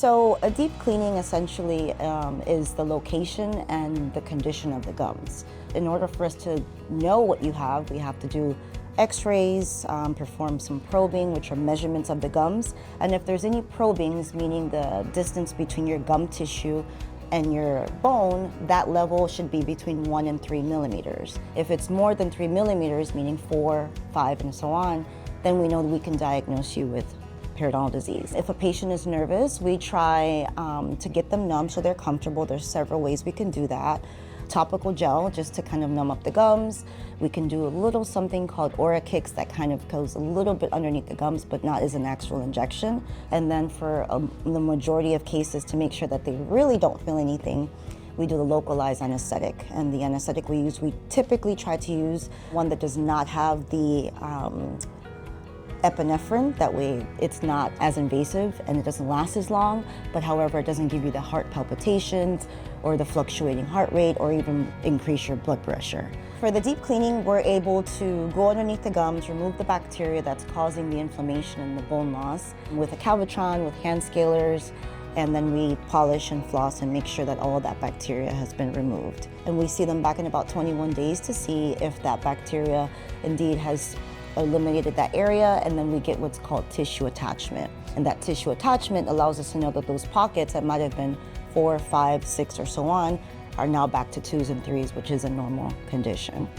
So a deep cleaning essentially is the location and the condition of the gums. In order for us to know what you have, we have to do x-rays, perform some probing, which are measurements of the gums. And if there's any probings, meaning the distance between your gum tissue and your bone, that level should be between 1 and 3 millimeters. If it's more than 3 millimeters, meaning 4, 5, and so on, then we know that we can diagnose you with periodontal disease. If a patient is nervous, we try to get them numb so they're comfortable. There's several ways we can do that. Topical gel, just to kind of numb up the gums. We can do a little something called aura kicks that kind of goes a little bit underneath the gums, but not as an actual injection. And then for the majority of cases, to make sure that they really don't feel anything, we do the localized anesthetic. And the anesthetic we use, we typically try to use one that does not have the epinephrine. That way it's not as invasive and it doesn't last as long, but however it doesn't give you the heart palpitations or the fluctuating heart rate or even increase your blood pressure. For the deep cleaning, we're able to go underneath the gums, remove the bacteria that's causing the inflammation and the bone loss with a Calvatron, with hand scalers, and then we polish and floss and make sure that all of that bacteria has been removed. And we see them back in about 21 days to see if that bacteria indeed has eliminated that area, and then we get what's called tissue attachment. And that tissue attachment allows us to know that those pockets that might have been 4, 5, 6, or so on are now back to 2s and 3s, which is a normal condition.